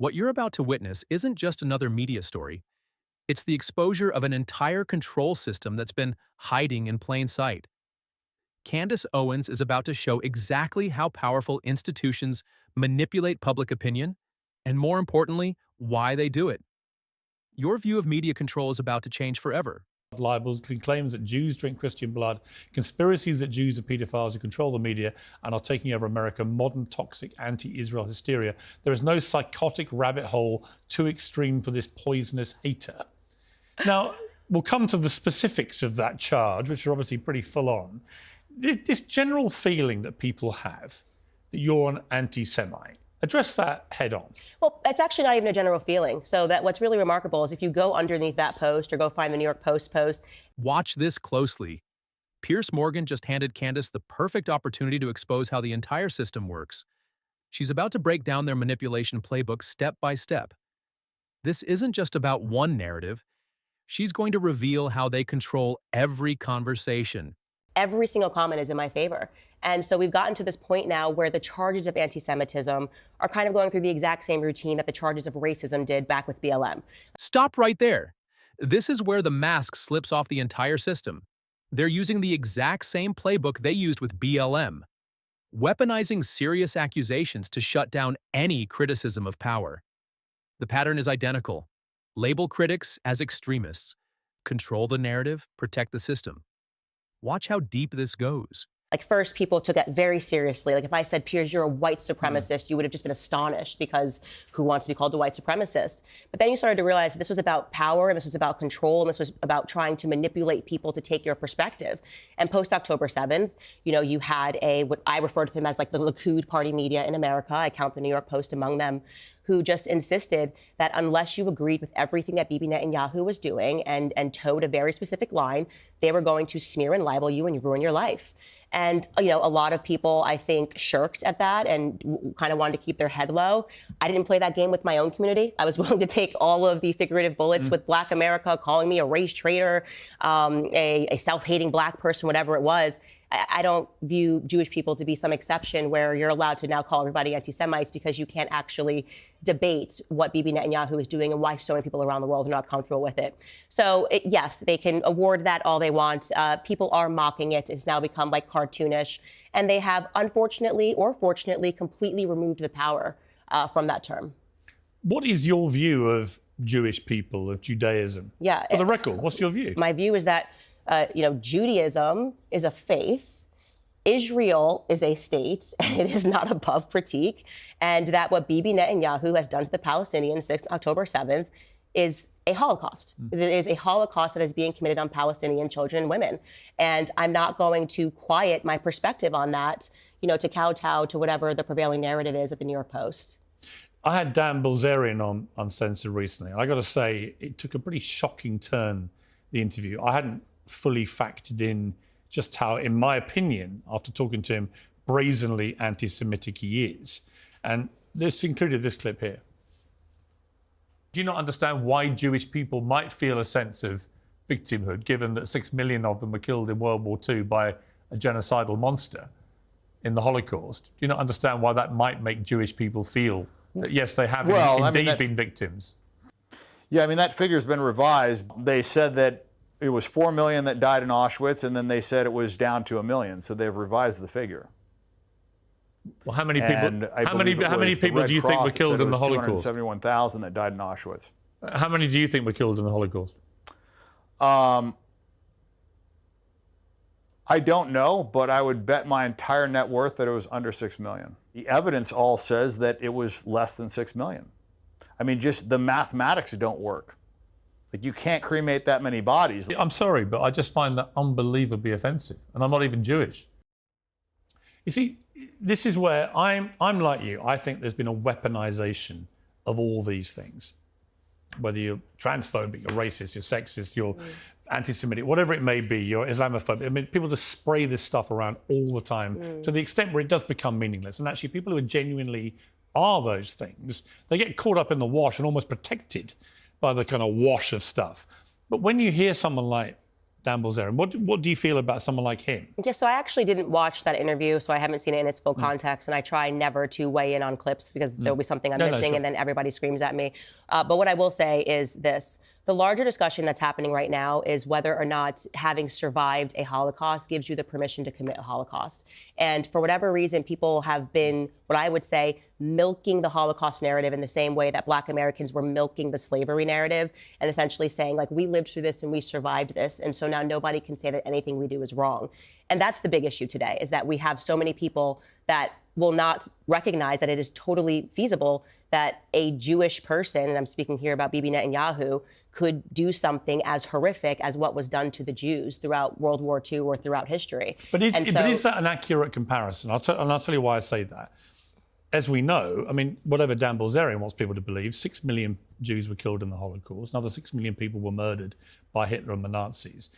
What you're about to witness isn't just another media story, it's the exposure of an entire control system that's been hiding in plain sight. Candace Owens is about to show exactly how powerful institutions manipulate public opinion, and more importantly, why they do it. Your view of media control is about to change forever. Libels, claims that Jews drink Christian blood, conspiracies that Jews are paedophiles who control the media and are taking over America, modern toxic anti-Israel hysteria. There is no psychotic rabbit hole too extreme for this poisonous hater. Now, we'll come to the specifics of that charge, which are obviously pretty full on. This general feeling that people have that you're an anti-Semite, address that head on. Well, it's actually not even a general feeling. So that what's really remarkable is if you go underneath that post or go find the New York Post post. Watch this closely. Piers Morgan just handed Candace the perfect opportunity to expose how the entire system works. She's about to break down their manipulation playbook step by step. This isn't just about one narrative. She's going to reveal how they control every conversation. Every single comment is in my favor. And so we've gotten to this point now where the charges of anti-Semitism are kind of going through the exact same routine that the charges of racism did back with BLM. Stop right there. This is where the mask slips off the entire system. They're using the exact same playbook they used with BLM, weaponizing serious accusations to shut down any criticism of power. The pattern is identical. Label critics as extremists. Control the narrative, protect the system. Watch how deep this goes. Like, first, people took it very seriously. Like, if I said, Piers, you're a white supremacist, you would have just been astonished because who wants to be called a white supremacist? But then you started to realize this was about power, and this was about control, and this was about trying to manipulate people to take your perspective. And post-October 7th, you had what I refer to them as like the Likud party media in America. I count the New York Post among them, who just insisted that unless you agreed with everything that Bibi Netanyahu was doing and towed a very specific line, they were going to smear and libel you and ruin your life. And, a lot of people, I think, shirked at that and kind of wanted to keep their head low. I didn't play that game with my own community. I was willing to take all of the figurative bullets with Black America, calling me a race traitor, a self-hating Black person, whatever it was. I don't view Jewish people to be some exception where you're allowed to now call everybody anti-Semites because you can't actually debate what Bibi Netanyahu is doing and why so many people around the world are not comfortable with it. So, yes, they can award that all they want. People are mocking it. It's now become like cartoonish. And they have, unfortunately or fortunately, completely removed the power from that term. What is your view of Jewish people, of Judaism? Yeah. For the record, what's your view? My view is that Judaism is a faith, Israel is a state, and it is not above critique, and that what Bibi Netanyahu has done to the Palestinians since October 7th is a Holocaust. It is a Holocaust that is being committed on Palestinian children and women. And I'm not going to quiet my perspective on that, to kowtow to whatever the prevailing narrative is at the New York Post. I had Dan Bilzerian on Uncensored recently. I got to say, it took a pretty shocking turn, the interview. I hadn't fully factored in just how, in my opinion, after talking to him, brazenly anti-Semitic he is. And this included this clip here. Do you not understand why Jewish people might feel a sense of victimhood, given that 6 million of them were killed in World War II by a genocidal monster in the Holocaust? Do you not understand why that might make Jewish people feel that, yes, they have indeed been victims? Yeah, that figure's been revised. They said that it was 4 million that died in Auschwitz, and then they said it was down to 1 million. So they've revised the figure. Well, how many people? How many people do you think were killed in the Holocaust? 271,000 that died in Auschwitz. How many do you think were killed in the Holocaust? I don't know, but I would bet my entire net worth that it was under 6 million. The evidence all says that it was less than 6 million. Just the mathematics don't work. Like, you can't cremate that many bodies. I'm sorry, but I just find that unbelievably offensive. And I'm not even Jewish. You see, this is where I'm like you. I think there's been a weaponization of all these things. Whether you're transphobic, you're racist, you're sexist, you're anti-Semitic, whatever it may be, you're Islamophobic. People just spray this stuff around all the time to the extent where it does become meaningless. And actually, people who genuinely are those things, they get caught up in the wash and almost protected by the kind of wash of stuff. But when you hear someone like Dan Bilzerian. What do you feel about someone like him? Yeah, so I actually didn't watch that interview, so I haven't seen it in its full context, and I try never to weigh in on clips because there'll be something I'm missing, sure. and then everybody screams at me. But what I will say is this. The larger discussion that's happening right now is whether or not having survived a Holocaust gives you the permission to commit a Holocaust. And for whatever reason, people have been, what I would say, milking the Holocaust narrative in the same way that Black Americans were milking the slavery narrative and essentially saying, like, we lived through this and we survived this. And so now nobody can say that anything we do is wrong. And that's the big issue today, is that we have so many people that will not recognize that it is totally feasible that a Jewish person, and I'm speaking here about Bibi Netanyahu, could do something as horrific as what was done to the Jews throughout World War II or throughout history. But is that an accurate comparison? I'll tell you why I say that. As we know, I mean, whatever Dan Bilzerian wants people to believe, 6 million Jews were killed in the Holocaust. Another 6 million people were murdered by Hitler and the Nazis.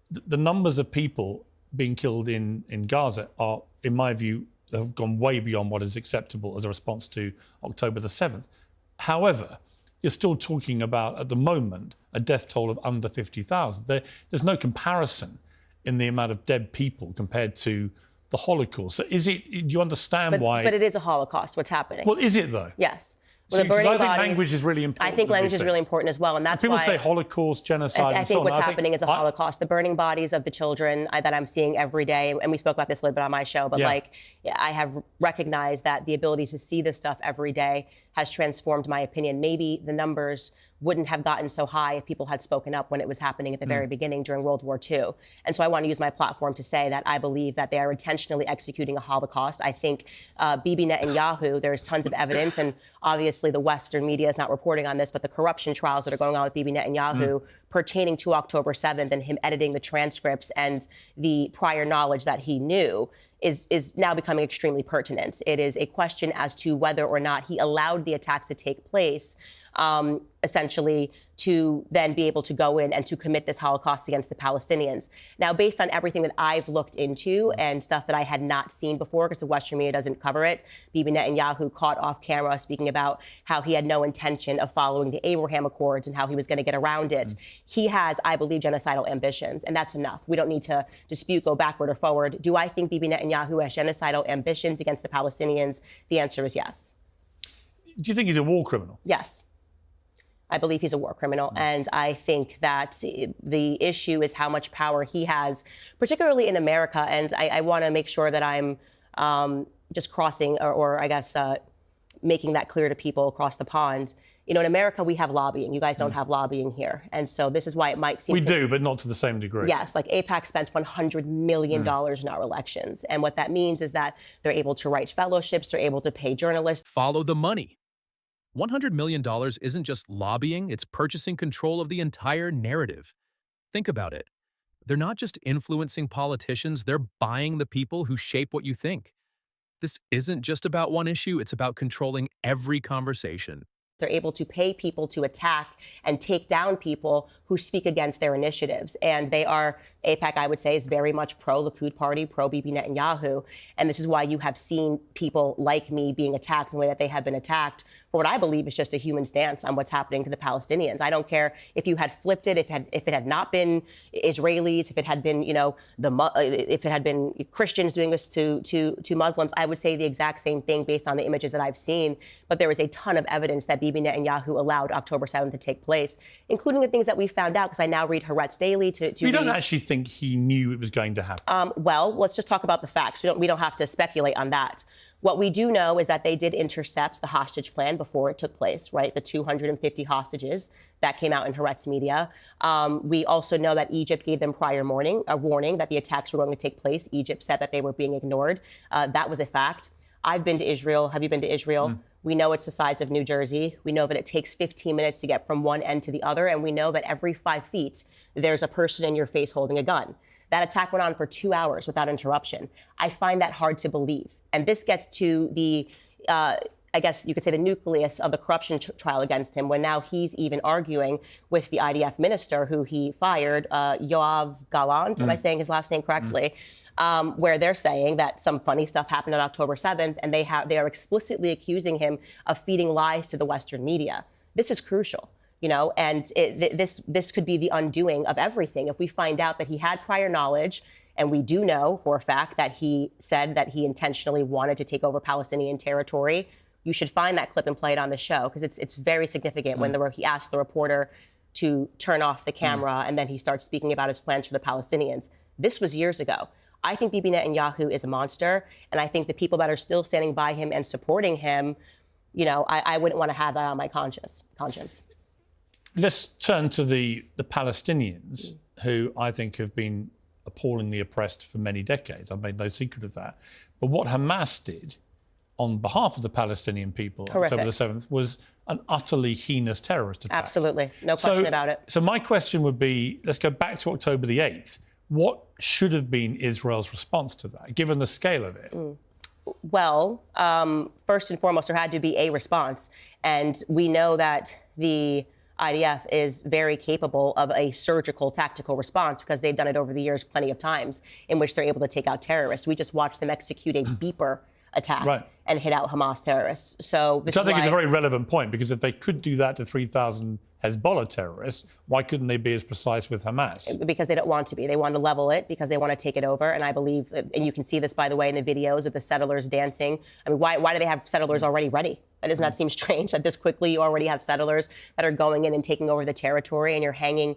The numbers of people being killed in Gaza are, in my view, have gone way beyond what is acceptable as a response to October the 7th. However, you're still talking about, at the moment, a death toll of under 50,000. There's no comparison in the amount of dead people compared to the Holocaust. So do you understand why? But it is a Holocaust, what's happening. Well, is it though? Yes. Well, I think language is really important. I think language is really important as well, and that's people why say Holocaust, genocide, I and think so on. what's happening is a Holocaust. The burning bodies of the children that I'm seeing every day, and we spoke about this a little bit on my show, but I have recognized that the ability to see this stuff every day has transformed my opinion. Maybe the numbers wouldn't have gotten so high if people had spoken up when it was happening at the very beginning during World War II. And so I want to use my platform to say that I believe that they are intentionally executing a Holocaust. I think Bibi Netanyahu, there's tons of evidence, and obviously the Western media is not reporting on this, but the corruption trials that are going on with Bibi Netanyahu pertaining to October 7th and him editing the transcripts and the prior knowledge that he knew is now becoming extremely pertinent. It is a question as to whether or not he allowed the attacks to take place, essentially to then be able to go in and to commit this Holocaust against the Palestinians. Now, based on everything that I've looked into and stuff that I had not seen before, because the Western media doesn't cover it, Bibi Netanyahu caught off camera speaking about how he had no intention of following the Abraham Accords and how he was going to get around it. He has, I believe, genocidal ambitions, and that's enough. We don't need to dispute, go backward or forward. Do I think Bibi Netanyahu has genocidal ambitions against the Palestinians? The answer is yes. Do you think he's a war criminal? Yes. I believe he's a war criminal, and I think that the issue is how much power he has, particularly in America. And I want to make sure that I'm just crossing, or I guess making that clear to people across the pond. You know, in America, we have lobbying. You guys don't have lobbying here. And so this is why it might seem... We do, but not to the same degree. Yes, like AIPAC spent $100 million in our elections. And what that means is that they're able to write fellowships, they're able to pay journalists. Follow the money. $100 million isn't just lobbying, it's purchasing control of the entire narrative. Think about it. They're not just influencing politicians, they're buying the people who shape what you think. This isn't just about one issue, it's about controlling every conversation. They're able to pay people to attack and take down people who speak against their initiatives. And they are, AIPAC, I would say, is very much pro-Likud party, pro-Bibi Netanyahu. And this is why you have seen people like me being attacked in the way that they have been attacked for what I believe is just a human stance on what's happening to the Palestinians. I don't care if you had flipped it, if it had not been Israelis, if it had been, you know, if it had been Christians doing this to Muslims, I would say the exact same thing based on the images that I've seen. But there is a ton of evidence that Bibi Netanyahu allowed October 7th to take place, including the things that we found out, because I now read Haaretz Daily to You don't actually think he knew it was going to happen? Well, let's just talk about the facts. We don't have to speculate on that. What we do know is that they did intercept the hostage plan before it took place, right? The 250 hostages that came out in Haaretz media. We also know that Egypt gave them prior warning that the attacks were going to take place. Egypt said that they were being ignored. That was a fact. I've been to Israel. Have you been to Israel? We know it's the size of New Jersey. We know that it takes 15 minutes to get from one end to the other. And we know that every 5 feet, there's a person in your face holding a gun. That attack went on for 2 hours without interruption. I find that hard to believe. And this gets to the, I guess you could say, the nucleus of the corruption trial against him, when now he's even arguing with the IDF minister who he fired, Yoav Gallant, am I saying his last name correctly, where they're saying that some funny stuff happened on October 7th, and they are explicitly accusing him of feeding lies to the Western media. This is crucial, And this could be the undoing of everything. If we find out that he had prior knowledge, and we do know for a fact that he said that he intentionally wanted to take over Palestinian territory, you should find that clip and play it on the show, because it's very significant when he asked the reporter to turn off the camera and then he starts speaking about his plans for the Palestinians. This was years ago. I think Bibi Netanyahu is a monster, and I think the people that are still standing by him and supporting him, I wouldn't want to have that on my conscience. Let's turn to the Palestinians, who I think have been appallingly oppressed for many decades. I've made no secret of that. But what Hamas did on behalf of the Palestinian people on October the 7th was an utterly heinous terrorist attack. Absolutely. No question about it. So my question would be, let's go back to October the 8th. What should have been Israel's response to that, given the scale of it? Well, first and foremost, there had to be a response. And we know that the IDF is very capable of a surgical tactical response, because they've done it over the years plenty of times, in which they're able to take out terrorists. We just watched them execute a beeper attack and hit out Hamas terrorists. So Which I think is a very relevant point, because if they could do that to 3,000 Hezbollah terrorists, why couldn't they be as precise with Hamas? Because they don't want to be. They want to level it because they want to take it over. And I believe, and you can see this, by the way, in the videos of the settlers dancing. I mean, why do they have settlers already ready? Doesn't that seem strange that this quickly you already have settlers that are going in and taking over the territory, and you're hanging,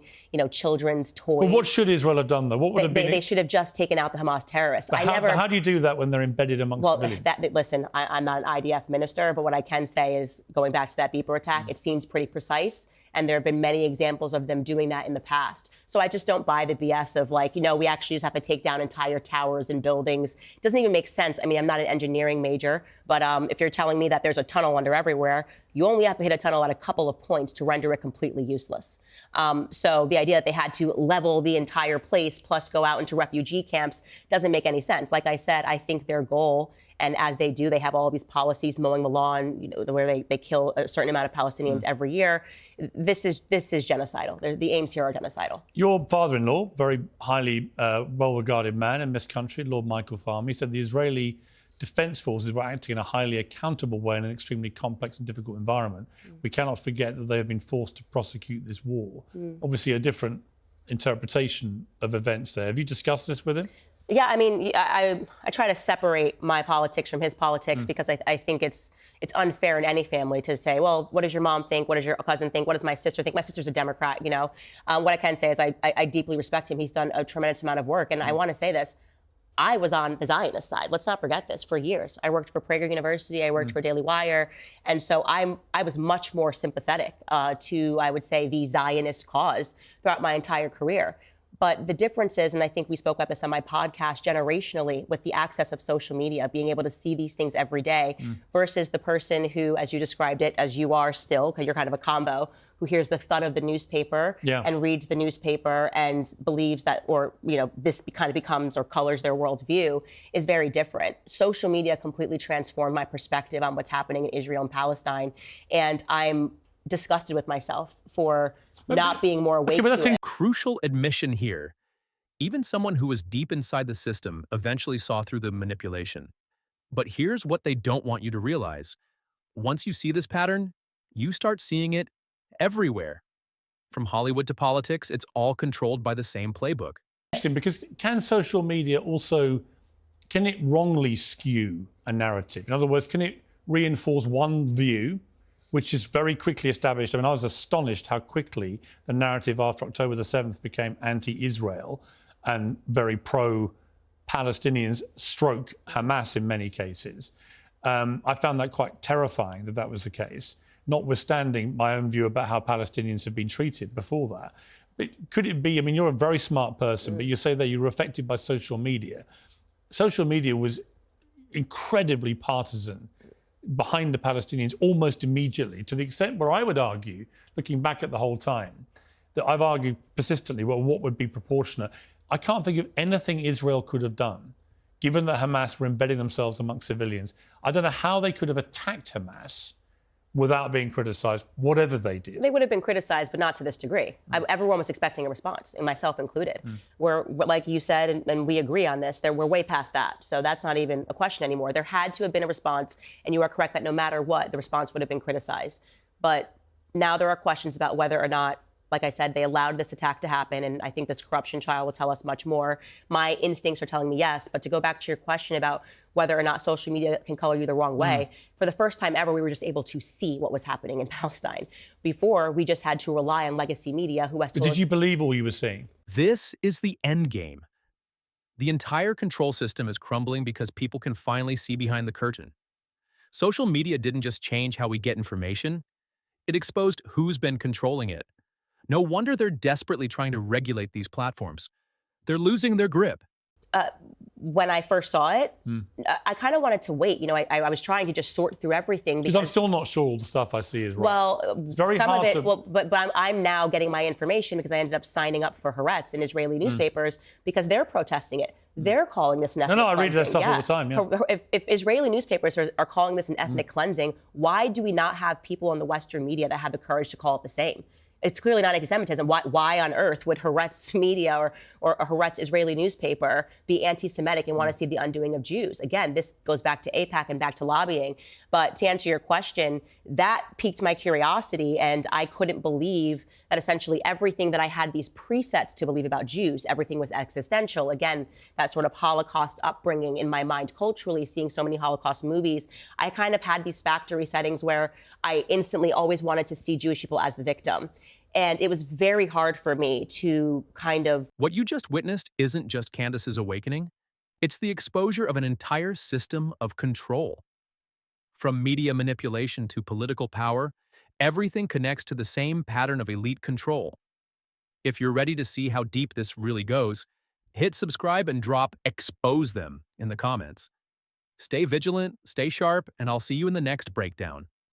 children's toys? Well, what should Israel have done, though? What would have been? They should have just taken out the Hamas terrorists. How do you do that when they're embedded amongst civilians? Listen, I'm not an IDF minister, but what I can say is, going back to that beeper attack, it seems pretty precise. And there have been many examples of them doing that in the past. So I just don't buy the BS of we actually just have to take down entire towers and buildings. It doesn't even make sense. I mean, I'm not an engineering major, but if you're telling me that there's a tunnel under everywhere, you only have to hit a tunnel at a couple of points to render it completely useless. So the idea that they had to level the entire place plus go out into refugee camps doesn't make any sense. Like I said, I think their goal, and as they do, they have all these policies mowing the lawn, where they kill a certain amount of Palestinians every year. This is genocidal. The aims here are genocidal. Your father-in-law, very highly well-regarded man in this country, Lord Michael Farmy, said the Israeli Defense Forces were acting in a highly accountable way in an extremely complex and difficult environment. We cannot forget that they have been forced to prosecute this war. Obviously, a different interpretation of events there. Have you discussed this with him? Yeah, I mean, I try to separate my politics from his politics, because I think it's unfair in any family to say, well, what does your mom think? What does your cousin think? What does my sister think? My sister's a Democrat, What I can say is I deeply respect him. He's done a tremendous amount of work. And I want to say this. I was on the Zionist side. Let's not forget this. For years, I worked for Prager University. I worked for Daily Wire. And so I was much more sympathetic to, I would say, the Zionist cause throughout my entire career. But the difference is, and I think we spoke about this on my podcast, generationally, with the access of social media, being able to see these things every day, versus the person who, as you described it, as you are still, because you're kind of a combo, who hears the thud of the newspaper and reads the newspaper and believes that, or, this kind of becomes or colors their worldview, is very different. Social media completely transformed my perspective on what's happening in Israel and Palestine. And I'm disgusted with myself for not being more awake to it. Crucial admission here. Even someone who was deep inside the system eventually saw through the manipulation. But here's what they don't want you to realize. Once you see this pattern, you start seeing it everywhere. From Hollywood to politics, it's all controlled by the same playbook. Because can social media also, can it wrongly skew a narrative? In other words, can it reinforce one view, which is very quickly established? I mean, I was astonished how quickly the narrative after October the 7th became anti-Israel and very pro-Palestinians stroke Hamas in many cases. I found that quite terrifying that was the case, notwithstanding my own view about how Palestinians have been treated before that. But could it be, I mean, you're a very smart person, but you say that you were affected by social media. Social media was incredibly partisan behind the Palestinians almost immediately, to the extent where I would argue, looking back at the whole time, that I've argued persistently, well, what would be proportionate? I can't think of anything Israel could have done, given that Hamas were embedding themselves amongst civilians. I don't know how they could have attacked Hamas without being criticised, whatever they did. They would have been criticized, but not to this degree. Everyone was expecting a response, and myself included. We're, like you said, and we agree on this, we're way past that. So that's not even a question anymore. There had to have been a response, and you are correct that no matter what, the response would have been criticized. But Now there are questions about whether or not, like I said, they allowed this attack to happen, and I think this corruption trial will tell us much more. My instincts are telling me yes, but to go back to your question about whether or not social media can color you the wrong way, for the first time ever, we were just able to see what was happening in Palestine. Before, we just had to rely on legacy media who has But did you believe all you were seeing? This is the end game. The entire control system is crumbling because people can finally see behind the curtain. Social media didn't just change how we get information, it exposed who's been controlling it. No wonder they're desperately trying to regulate these platforms. They're losing their grip. When I first saw it, I kind of wanted to wait. You know, I was trying to just sort through everything. Because I'm still not sure all the stuff I see is right. Well, it's very some hard of it, to... well, but I'm now getting my information because I ended up signing up for Haaretz in Israeli newspapers because they're protesting it. They're calling this an ethnic I read cleansing. that stuff all the time, yeah. If Israeli newspapers are calling this an ethnic cleansing, why do we not have people in the Western media that have the courage to call it the same? It's clearly not anti-Semitism. Why on earth would Haaretz media or a Haaretz Israeli newspaper be anti-Semitic and want to see the undoing of Jews? Again, this goes back to AIPAC and back to lobbying. But to answer your question, that piqued my curiosity, and I couldn't believe that essentially everything that I had these presets to believe about Jews, everything was existential. Again, that sort of Holocaust upbringing in my mind culturally, seeing so many Holocaust movies, I kind of had these factory settings where I instantly always wanted to see Jewish people as the victim. And it was very hard for me to kind of... What you just witnessed isn't just Candace's awakening. It's the exposure of an entire system of control. From media manipulation to political power, everything connects to the same pattern of elite control. If you're ready to see how deep this really goes, hit subscribe and drop "expose them" in the comments. Stay vigilant, stay sharp, and I'll see you in the next breakdown.